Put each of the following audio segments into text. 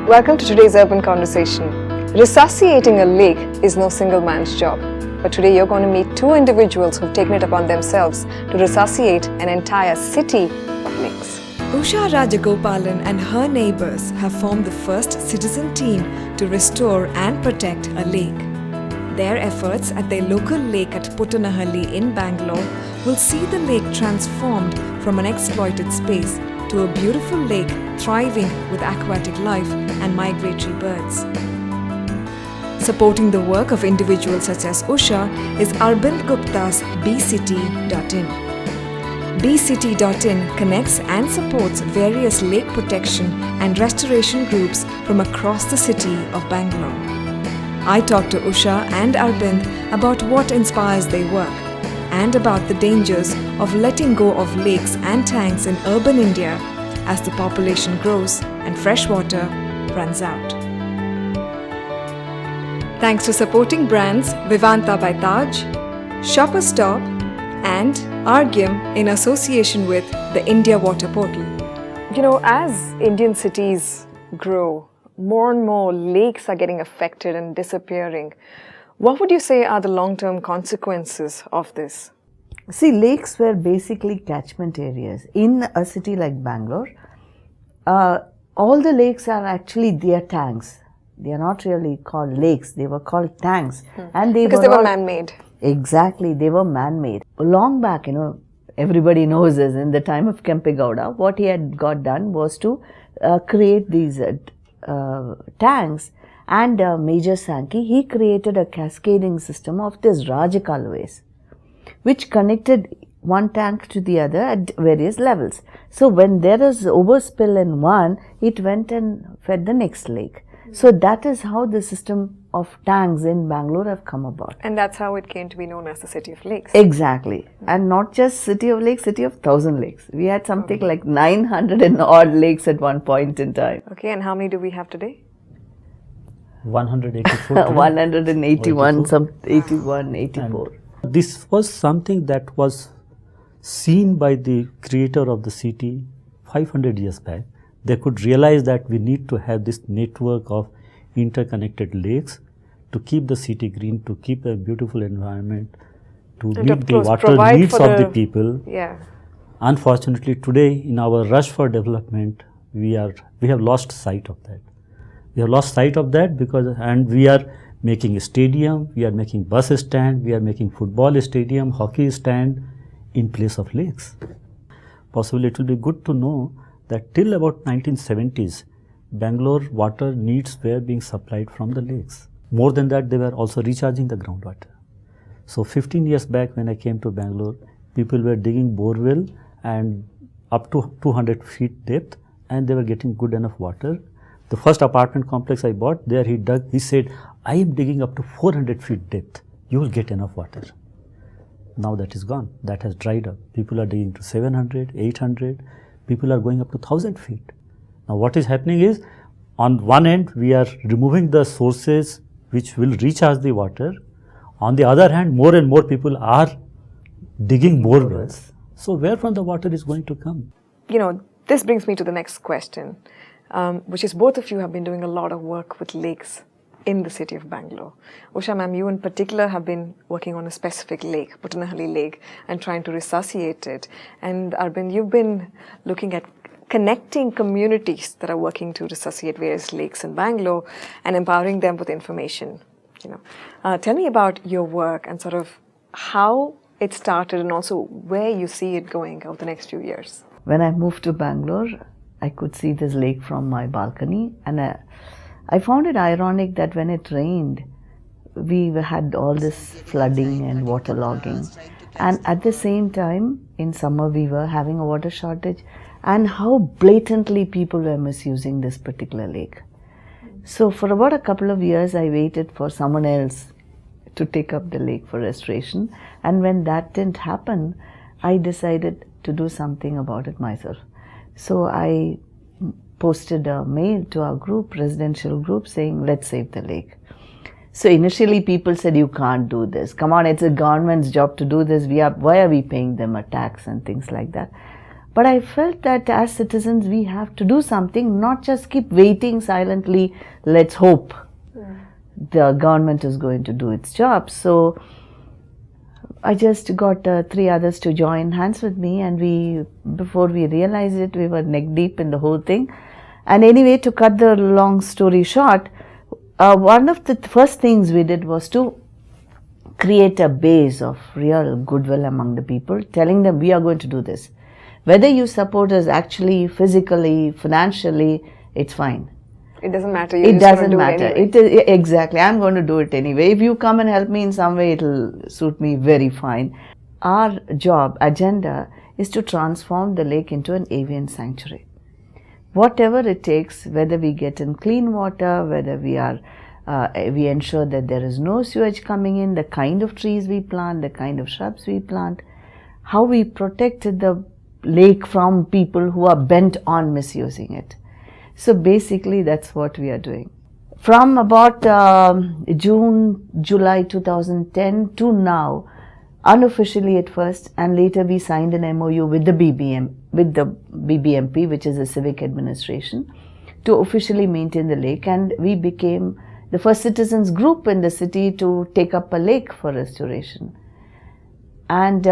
Welcome to today's Urban Conversation. Resuscitating a lake is no single man's job. But today you're going to meet two individuals who've taken it upon themselves to resuscitate an entire city of lakes. Usha Rajagopalan and her neighbours have formed the first citizen team to restore and protect a lake. Their efforts at their local lake at Puttanahalli in Bangalore will see the lake transformed from an exploited space to a beautiful lake thriving with aquatic life and migratory birds. Supporting the work of individuals such as Usha is Arbind Gupta's bcity.in. bcity.in connects and supports various lake protection and restoration groups from across the city of Bangalore. I talked to Usha and Arbind about what inspires their work and about the dangers of letting go of lakes and tanks in urban India as the population grows and fresh water runs out. Thanks to supporting brands Vivanta by Taj, Shopper Stop and Argyem in association with the India Water Portal. You know, as Indian cities grow, more and more lakes are getting affected and disappearing. What would you say are the long-term consequences of this? See, lakes were basically catchment areas. In a city like Bangalore, all the lakes are actually their tanks. They are not really called lakes, they were called tanks. And they were man-made. Exactly, they were man-made. Long back, everybody knows this, in the time of Kempegowda, what he had got done was to create these tanks, and Major Sankey, he created a cascading system of this Rajakaluways, which connected one tank to the other at various levels. So when there is overspill in one, it went and fed the next lake. So that is how the system of tanks in Bangalore have come about. And that's how it came to be known as the City of Lakes. Exactly. And not just City of Lakes, City of 1,000 lakes. We had something like 900 and odd lakes at one point in time. Okay, and how many do we have today? 184. 181, 81, 84. And this was something that was seen by the creator of the city 500 years back. They could realize that we need to have this network of interconnected lakes to keep the city green, to keep a beautiful environment, to meet the water needs of the people. Yeah. Unfortunately, today in our rush for development, we have lost sight of that. We have lost sight of that and we are making a stadium, we are making bus stand, we are making football stadium, hockey stand in place of lakes. Possibly it will be good to know that till about 1970s, Bangalore water needs were being supplied from the lakes. More than that, they were also recharging the groundwater. So 15 years back when I came to Bangalore, people were digging borewell and up to 200 feet depth, and they were getting good enough water. The first apartment complex I bought, there he said, I am digging up to 400 feet depth. You will get enough water. Now that is gone. That has dried up. People are digging to 700, 800. People are going up to 1,000 feet. Now what is happening is, on one end, we are removing the sources which will recharge the water. On the other hand, more and more people are digging more wells. So where from the water is going to come? This brings me to the next question, which is both of you have been doing a lot of work with lakes in the city of Bangalore. Usha ma'am, you in particular have been working on a specific lake, Puttanahalli Lake, and trying to resuscitate it. And Arbind, you've been looking at connecting communities that are working to resuscitate various lakes in Bangalore and empowering them with information. Tell me about your work and sort of how it started and also where you see it going over the next few years. When I moved to Bangalore, I could see this lake from my balcony, and I found it ironic that when it rained, we had all this flooding and waterlogging, and at the same time, in summer we were having a water shortage, and how blatantly people were misusing this particular lake. So for about a couple of years, I waited for someone else to take up the lake for restoration, and when that didn't happen, I decided to do something about it myself. So I posted a mail to our group, residential group, saying, let's save the lake. So initially people said, you can't do this. Come on, it's a government's job to do this. Why are we paying them a tax and things like that? But I felt that as citizens we have to do something, not just keep waiting silently, let's hope the government is going to do its job. So I just got 3 others to join hands with me, and before we realized it, we were neck deep in the whole thing. And anyway, to cut the long story short, one of the first things we did was to create a base of real goodwill among the people, telling them we are going to do this. Whether you support us actually, physically, financially, it's fine. It doesn't matter. It doesn't matter. Exactly. I'm going to do it anyway. If you come and help me in some way, it'll suit me very fine. Our job, agenda, is to transform the lake into an avian sanctuary. Whatever it takes, whether we get in clean water, whether we ensure that there is no sewage coming in, the kind of trees we plant, the kind of shrubs we plant, how we protect the lake from people who are bent on misusing it. So basically that's what we are doing. From about July 2010 to now, unofficially at first, and later we signed an MOU with the BBMP, which is the civic administration, to officially maintain the lake, and we became the first citizens group in the city to take up a lake for restoration. And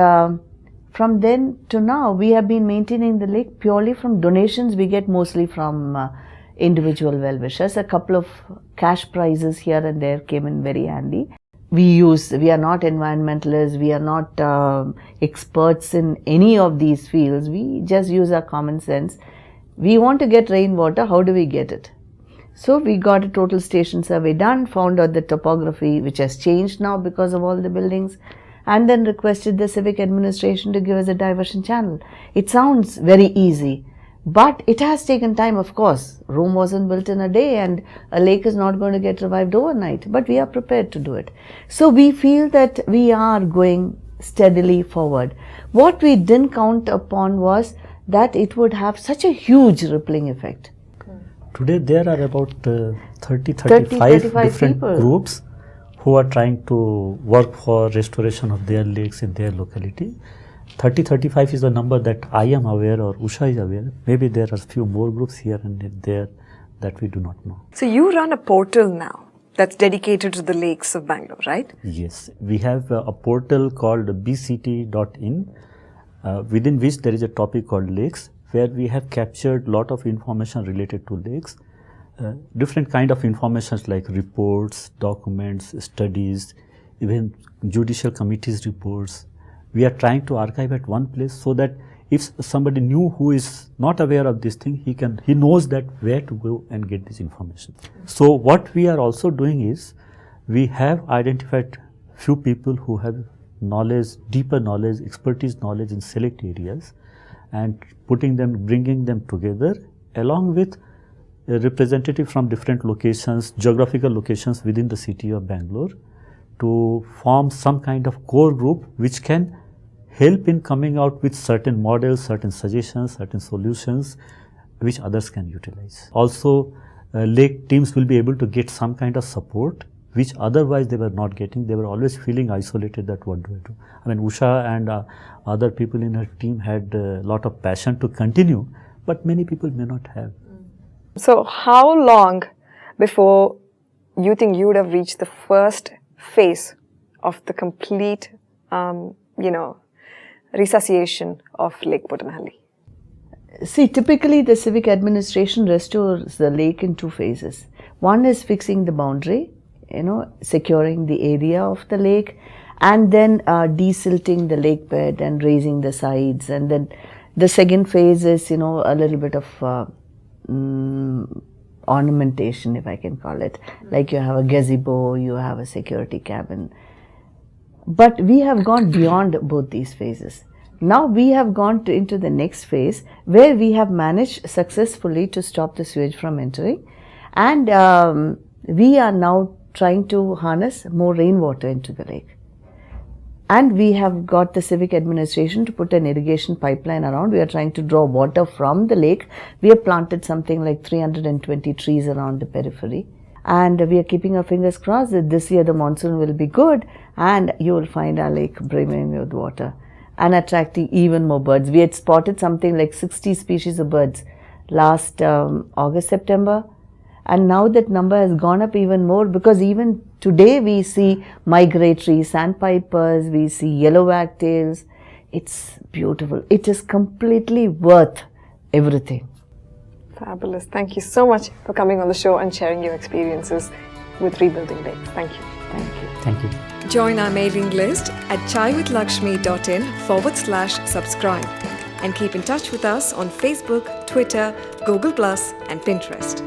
from then to now, we have been maintaining the lake purely from donations we get, mostly from individual well-wishers. A couple of cash prizes here and there came in very handy. We are not environmentalists, we are not experts in any of these fields. We just use our common sense. We want to get rainwater, how do we get it? So we got a total station survey done, found out the topography, which has changed now because of all the buildings, and then requested the civic administration to give us a diversion channel. It sounds very easy, but it has taken time, of course. Rome wasn't built in a day, and a lake is not going to get revived overnight, but we are prepared to do it. So we feel that we are going steadily forward. What we didn't count upon was that it would have such a huge rippling effect. Today there are about 35 different people. Groups who are trying to work for restoration of their lakes in their locality. 35 is the number that I am aware, or Usha is aware. Maybe there are a few more groups here and there that we do not know. So you run a portal now that's dedicated to the lakes of Bangalore, right? Yes, we have a portal called bct.in, within which there is a topic called lakes, where we have captured a lot of information related to lakes, different kind of informations like reports, documents, studies, even judicial committees reports. We are trying to archive at one place so that if somebody new who is not aware of this thing, he knows that where to go and get this information. So what we are also doing is, we have identified few people who have knowledge, deeper knowledge, expertise knowledge in select areas, and bringing them together along with a representative from different locations, geographical locations within the city of Bangalore, to form some kind of core group which can help in coming out with certain models, certain suggestions, certain solutions which others can utilize. Also, lake teams will be able to get some kind of support which otherwise they were not getting. They were always feeling isolated, that what do I do? I mean, Usha and other people in her team had a lot of passion to continue, but many people may not have. So how long before you think you would have reached the first phase of the complete, resuscitation of Lake Potanahalli? See, typically the civic administration restores the lake in 2 phases. One is fixing the boundary, securing the area of the lake, and then desilting the lake bed and raising the sides. And then the second phase is, a little bit of ornamentation, if I can call it. Like you have a gazebo, you have a security cabin. But we have gone beyond both these phases. Now we have gone into the next phase, where we have managed successfully to stop the sewage from entering, and we are now trying to harness more rainwater into the lake. And we have got the civic administration to put an irrigation pipeline around. We are trying to draw water from the lake. We have planted something like 320 trees around the periphery. And we are keeping our fingers crossed that this year the monsoon will be good and you will find our lake brimming with water. and attracting even more birds. We had spotted something like 60 species of birds last August, September. And now that number has gone up even more, because even today we see migratory sandpipers, we see yellow wagtails. It's beautiful. It is completely worth everything. Fabulous. Thank you so much for coming on the show and sharing your experiences with rebuilding lakes. Thank you. Thank you. Thank you. Join our mailing list at chaiwithlakshmi.in/subscribe and keep in touch with us on Facebook, Twitter, Google+, and Pinterest.